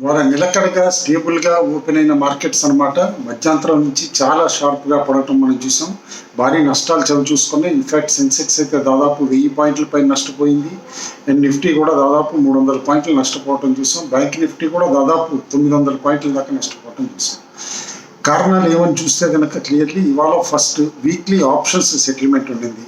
వాళ్ళ నిలకడగా స్టేబుల్గా ఓపెన్ అయిన మార్కెట్స్ అనమాట. మధ్యాంతరం నుంచి చాలా షార్ప్గా పడటం మనం చూసాం. భారీ నష్టాలు చవి చూసుకున్నాయి. ఇన్ఫ్యాక్ట్ సెన్సెక్స్ అయితే దాదాపు 1000 పాయింట్ల పైన నష్టపోయింది. అండ్ నిఫ్టీ కూడా దాదాపు 300 పాయింట్లు నష్టపోవటం చూసాం. బ్యాంక్ నిఫ్టీ కూడా దాదాపు 900 పాయింట్ల దాకా నష్టపోవటం చూసాం. కారణాలు ఏమని చూస్తే కనుక క్లియర్లీ ఇవాళ ఫస్ట్ వీక్లీ ఆప్షన్స్ సెటిల్మెంట్ ఉండింది.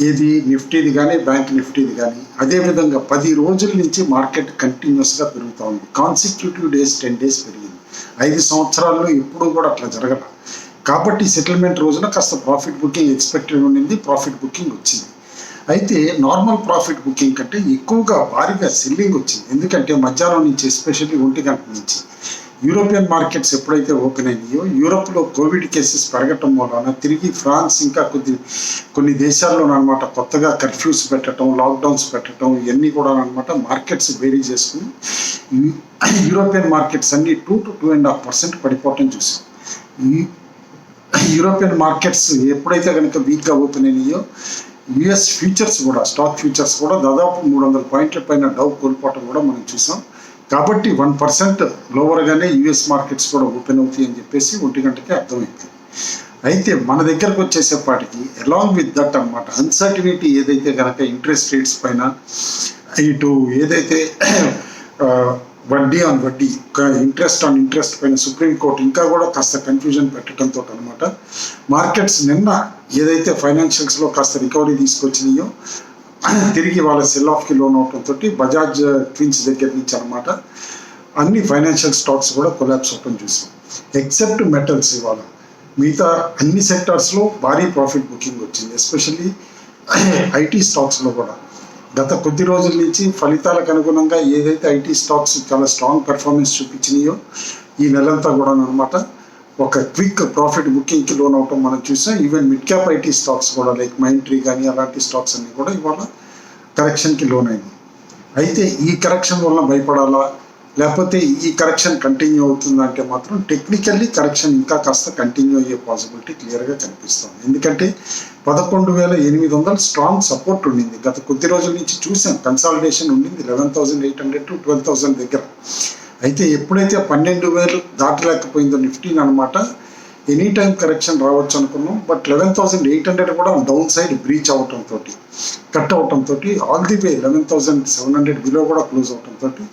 ఇది నిఫ్టీది కానీ బ్యాంక్ నిఫ్టీది కానీ. అదేవిధంగా 10 రోజుల నుంచి మార్కెట్ కంటిన్యూస్గా పెరుగుతూ ఉంది. కాన్సిక్యూటివ్ డేస్ 10 డేస్ పెరిగింది. 5 సంవత్సరాల్లో ఎప్పుడూ కూడా అట్లా జరగదు. కాబట్టి సెటిల్మెంట్ రోజున కాస్త ప్రాఫిట్ బుకింగ్ ఎక్స్పెక్టెడ్ ఉండింది. ప్రాఫిట్ బుకింగ్ వచ్చింది. అయితే నార్మల్ ప్రాఫిట్ బుకింగ్ కంటే ఎక్కువగా భారీగా సెల్లింగ్ వచ్చింది. ఎందుకంటే మధ్యాహ్నం నుంచి ఎస్పెషల్లీ 1 గంట నుంచి యూరోపియన్ మార్కెట్స్ ఎప్పుడైతే ఓపెన్ అయినాయో యూరోప్లో కోవిడ్ కేసెస్ పెరగటం వలన తిరిగి ఫ్రాన్స్ ఇంకా కొన్ని దేశాల్లో అనమాట కొత్తగా కర్ఫ్యూస్ పెట్టడం, లాక్డౌన్స్ పెట్టడం ఇవన్నీ కూడా అనమాట మార్కెట్స్ వేరీ చేసుకుని యూరోపియన్ మార్కెట్స్ అన్ని 2 to 2.5% పడిపోవటం చూసాం. యూరోపియన్ మార్కెట్స్ ఎప్పుడైతే కనుక వీక్గా ఓపెన్ అయినాయో యుఎస్ ఫ్యూచర్స్ కూడా స్టాక్ ఫ్యూచర్స్ కూడా దాదాపు 300 పాయింట్ల పైన డౌ కోల్పోవటం కూడా మనం చూసాం. కాబట్టి 1% లోవర్గానే యుఎస్ మార్కెట్స్ కూడా ఓపెన్ అవుతాయి అని చెప్పేసి 1 గంటకే అర్థమైంది. అయితే మన దగ్గరకు వచ్చేసేపాటికి అలాంగ్ విత్ దట్ అనమాట అన్సర్టినిటీ ఏదైతే కనుక ఇంట్రెస్ట్ రేట్స్ పైన ఇటు ఏదైతే వడ్డీ ఆన్ వడ్డీ ఇంట్రెస్ట్ ఆన్ ఇంట్రెస్ట్ పైన సుప్రీంకోర్టు ఇంకా కూడా కాస్త కన్ఫ్యూజన్ పెట్టడంతో అనమాట మార్కెట్స్ నిన్న ఏదైతే ఫైనాన్షియల్స్లో కాస్త రికవరీ తీసుకొచ్చినాయో తిరిగి వాళ్ళ సెల్ ఆఫ్కి లోన్ అవడంతో బజాజ్ ట్విన్స్ దగ్గర నుంచి అనమాట అన్ని ఫైనాన్షియల్ స్టాక్స్ కూడా కొలాప్స్ అవటం చూసాం. ఎక్సెప్ట్ మెటల్స్ ఇవాళ మిగతా అన్ని సెక్టార్స్లో భారీ ప్రాఫిట్ బుకింగ్ వచ్చింది. ఎస్పెషల్లీ ఐటీ స్టాక్స్లో కూడా గత కొద్ది రోజుల నుంచి ఫలితాలకు అనుగుణంగా ఏదైతే ఐటీ స్టాక్స్ చాలా స్ట్రాంగ్ పెర్ఫార్మెన్స్ చూపించినాయో ఈ నెలంతా కూడా అనమాట ఒక క్విక్ ప్రాఫిట్ బుకింగ్కి లోన్ అవటం మనం చూసాం. Even mid cap IT stocks కూడా లైక్ మైంట్రీ కానీ అలాంటి స్టాక్స్ అన్నీ కూడా ఇవాళ కరెక్షన్కి లోన్ అయింది. అయితే ఈ కరెక్షన్ వల్ల భయపడాలా లేకపోతే ఈ కరెక్షన్ కంటిన్యూ అవుతుందా అంటే మాత్రం టెక్నికల్లీ కరెక్షన్ ఇంకా కాస్త కంటిన్యూ అయ్యే పాసిబిలిటీ క్లియర్గా కనిపిస్తుంది. ఎందుకంటే 11,800 స్ట్రాంగ్ సపోర్ట్ ఉండింది. గత కొద్ది రోజుల నుంచి చూసాం కన్సాలిడేషన్ ఉండింది 11,800 to 12,000 దగ్గర. అయితే ఎప్పుడైతే 12,000 దాటలేకపోయిందో నిఫ్టీని అనమాట ఎనీ టైం కరెక్షన్ రావచ్చు అనుకున్నాం. బట్ 11,800 కూడా డౌన్ సైడ్ బ్రీచ్ అవటంతో కట్ అవటంతో ఆల్ ది వే 11,700 బిలో కూడా క్లోజ్ అవటంతో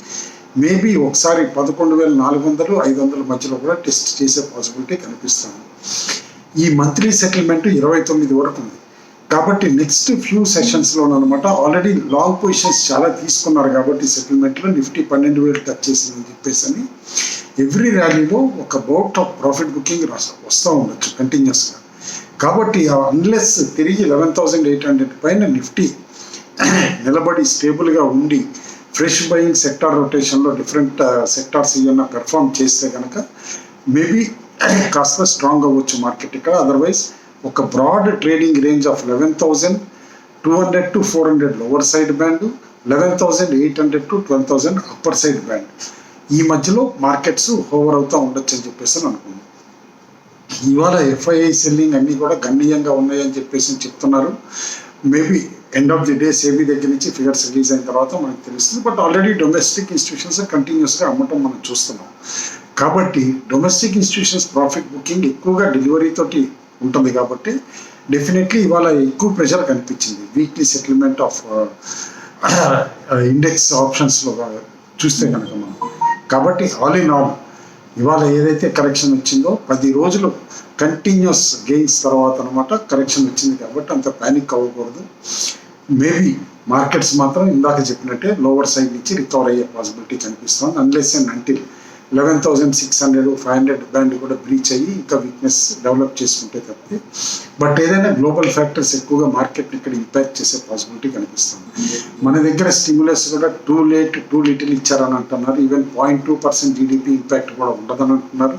మేబీ ఒకసారి 11,400, 500 మధ్యలో కూడా టెస్ట్ చేసే పాసిబిలిటీ కనిపిస్తుంది. ఈ మంత్లీ సెటిల్మెంట్ 29 వరకు ఉంది. కాబట్టి నెక్స్ట్ ఫ్యూ సెషన్స్లోనమాట ఆల్రెడీ లాంగ్ పొజిషన్స్ చాలా తీసుకున్నారు. కాబట్టి సెటిల్మెంట్లో నిఫ్టీ 12,000 టచ్ చేసిందని చెప్పేసి అని ఎవ్రీ ర్యాలీలో ఒక బౌట్ ఆఫ్ ప్రాఫిట్ బుకింగ్ వస్తూ ఉండొచ్చు కంటిన్యూస్గా. కాబట్టి అన్లెస్ తిరిగి 11,800 పైన నిఫ్టీ నిలబడి స్టేబుల్గా ఉండి ఫ్రెష్ బయింగ్ సెక్టార్ రొటేషన్లో డిఫరెంట్ సెక్టార్స్ ఏమన్నా పెర్ఫామ్ చేస్తే కనుక మేబీ కాస్త స్ట్రాంగ్ అవ్వచ్చు మార్కెట్ ఇక్కడ. అదర్వైజ్ ఒక broad trading range of 11,200 to 400 lower side band, 11,800 to 12,000 upper side band. ఈ మధ్యలో మార్కెట్స్ హోవర్ అవుతూ ఉండొచ్చు అని చెప్పేసి అనుకుంది. ఇవాళ ఎఫ్ఐఐ సెల్లింగ్ అన్నీ కూడా గణనీయంగా ఉన్నాయని చెప్పేసి చెప్తున్నారు. Maybe end of the day SEBI దగ్గర నుంచి ఫిగర్స్ రిలీజ్ అయిన తర్వాత మనకు తెలుస్తుంది. బట్ ఆల్రెడీ డొమెస్టిక్ ఇన్స్టిట్యూషన్స్ కంటిన్యూస్గా అమ్మటం మనం చూస్తున్నాం. కాబట్టి డొమెస్టిక్ ఇన్స్టిట్యూషన్స్ ప్రాఫిట్ బుకింగ్ ఎక్కువగా డెలివరీ తోటి ఉంటుంది. కాబట్టి డెఫినెట్లీ ఇవాళ ఎక్కువ ప్రెషర్ కనిపించింది వీక్లీ సెటిల్మెంట్ ఆఫ్ ఇండెక్స్ ఆప్షన్స్లో చూస్తే కనుక మనం. కాబట్టి ఆల్ ఇన్ ఆల్ ఇవాళ ఏదైతే కరెక్షన్ వచ్చిందో 10 రోజులు కంటిన్యూస్ గెయిన్స్ తర్వాత అనమాట కరెక్షన్ వచ్చింది. కాబట్టి అంత ప్యానిక్ అవ్వకూడదు. మేబీ మార్కెట్స్ మాత్రం ఇందాక చెప్పినట్టే లోవర్ సైడ్ నుంచి రికవర్ అయ్యే పాసిబిలిటీ కనిపిస్తుంది. అన్లెస్ అండ్ అంటిల్ 11,600, 500 బ్యాండ్ కూడా బ్రీచ్ అయ్యి ఇంకా వీక్నెస్ డెవలప్ చేసుకుంటే తప్పితే. బట్ ఏదైనా గ్లోబల్ ఫ్యాక్టర్స్ ఎక్కువగా మార్కెట్ని ఇక్కడ ఇంపాక్ట్ చేసే పాసిబిలిటీ కనిపిస్తుంది. మన దగ్గర స్టిమ్యులస్ కూడా టూ లేట్ టూ లిటిల్ ఇచ్చారని అంటున్నారు. ఈవెన్ 0.2% జీడిపి ఇంపాక్ట్ కూడా ఉండదని అంటున్నారు.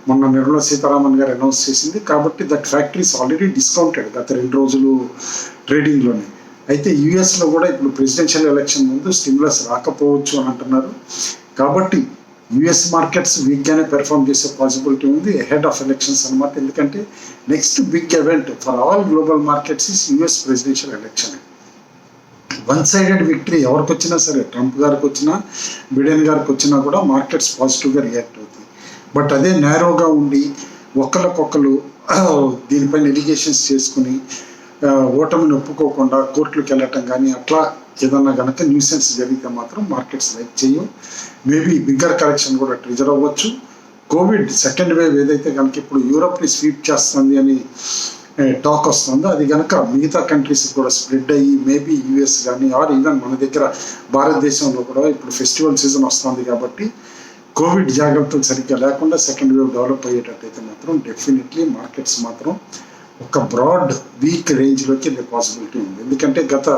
మొన్న నిర్మలా సీతారామన్ గారు అనౌన్స్ చేసింది. కాబట్టి దట్ ఫ్యాక్టరీస్ ఆల్రెడీ డిస్కౌంటెడ్ గత 2 రోజులు ట్రేడింగ్లోనే. అయితే యూఎస్లో కూడా ఇప్పుడు ప్రెసిడెన్షియల్ ఎలక్షన్ ముందు స్టిమ్యులస్ రాకపోవచ్చు అని అంటున్నారు. కాబట్టి యుఎస్ మార్కెట్స్ వీక్గానే పెర్ఫామ్ చేసే పాసిబిలిటీ ఉంది అహెడ్ ఆఫ్ ఎలక్షన్స్ అనమాట. ఎందుకంటే next big event for all global markets is US presidential election. One sided victory ఎవరికి వచ్చినా సరే, ట్రంప్ గారికి వచ్చినా బిడెన్ గారికి వచ్చినా కూడా మార్కెట్స్ పాజిటివ్గా రియాక్ట్ అవుతాయి. బట్ అదే నేరోగా ఉండి ఒకళ్ళకొకరు దీనిపైన ఎలిగేషన్స్ చేసుకుని ఓటమిని ఒప్పుకోకుండా కోర్టులకు వెళ్ళటం కానీ అట్లా ఏదన్నా కనుక న్యూసెన్స్ జరిగితే మాత్రం మార్కెట్స్ లైక్ చేయవు. మేబీ బిగ్గర్ కరెక్షన్ కూడా ట్రిజర్ అవ్వచ్చు. కోవిడ్ సెకండ్ వేవ్ ఏదైతే కనుక ఇప్పుడు యూరోప్ని స్వీప్ చేస్తుంది అని టాక్ వస్తుందో అది కనుక మిగతా కంట్రీస్ కూడా స్ప్రెడ్ అయ్యి మేబీ యూఎస్ కానీ ఆర్ ఈవెన్ మన దగ్గర భారతదేశంలో కూడా ఇప్పుడు ఫెస్టివల్ సీజన్ వస్తుంది కాబట్టి కోవిడ్ జాగ్రత్తలు సరిగ్గా లేకుండా సెకండ్ వేవ్ డెవలప్ అయ్యేటట్టయితే మాత్రం డెఫినెట్లీ మార్కెట్స్ మాత్రం ఒక బ్రాడ్ వీక్ రేంజ్లోకి వెళ్ళే పాసిబిలిటీ ఉంది. ఎందుకంటే గత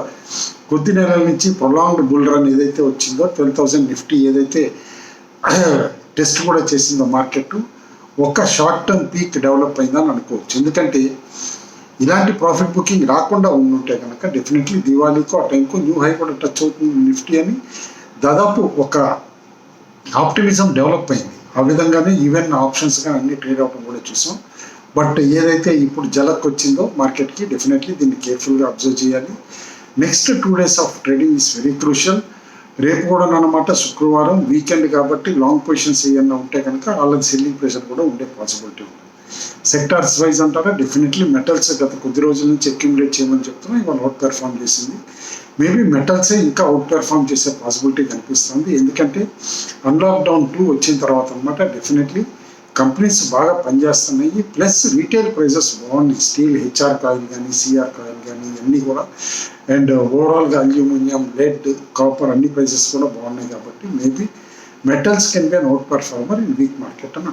కొద్ది నెలల నుంచి ప్రొలాంగ్డ్ బుల్ రన్ ఏదైతే వచ్చిందో 12,000 నిఫ్టీ ఏదైతే టెస్ట్ కూడా చేసిందో మార్కెట్ ఒక షార్ట్ టర్మ్ పీక్ డెవలప్ అయిందని అనుకోవచ్చు. ఎందుకంటే ఇలాంటి ప్రాఫిట్ బుకింగ్ రాకుండా ఉంటే కనుక డెఫినెట్లీ దివాళీకు ఆ టైంకు న్యూ హై కూడా టచ్ అవుతుంది నిఫ్టీ అని దాదాపు ఒక ఆప్టిమిజం డెవలప్ అయింది. ఆ విధంగానే ఈవెన్ ఆప్షన్స్ కానీ అన్ని ట్రేడ్ అవడం కూడా చూసాం. బట్ ఏదైతే ఇప్పుడు జలక్ వచ్చిందో మార్కెట్కి డెఫినెట్లీ దీన్ని కేర్ఫుల్గా అబ్జర్వ్ చేయాలి. Next 2 days of trading is very crucial. రేపు కూడా అన్నమాట శుక్రవారం వీకెండ్ కాబట్టి లాంగ్ పొజిషన్స్ ఏమన్నా ఉంటే కనుక వాళ్ళకి సెల్లింగ్ ప్రెషర్ కూడా ఉండే పాసిబిలిటీ ఉంది. సెక్టార్స్ వైజ్ అంటారా డెఫినెట్లీ మెటల్స్ గత కొద్ది రోజుల నుంచి అక్యుములేట్ చేయమని చెప్తున్నా ఇవాళ అవుట్ పెర్ఫామ్ చేసింది. మేబీ మెటల్సే ఇంకా అవుట్ పెర్ఫామ్ చేసే పాసిబిలిటీ కనిపిస్తుంది. ఎందుకంటే అన్లాక్డౌన్ 2 వచ్చిన తర్వాత అనమాట డెఫినెట్లీ కంపెనీస్ బాగా పనిచేస్తున్నాయి. ప్లస్ రీటైల్ ప్రైజెస్ బాగున్నాయి. స్టీల్ హెచ్ఆర్ కాయిల్ కానీ సిఆర్ కాయిల్ కానీ ఇవన్నీ కూడా అండ్ ఓవరాల్గా అల్యూమినియం, లెడ్, కాపర్ అన్ని ప్రైజెస్ కూడా బాగున్నాయి కాబట్టి maybe metals can be an out performer in week market అన్న.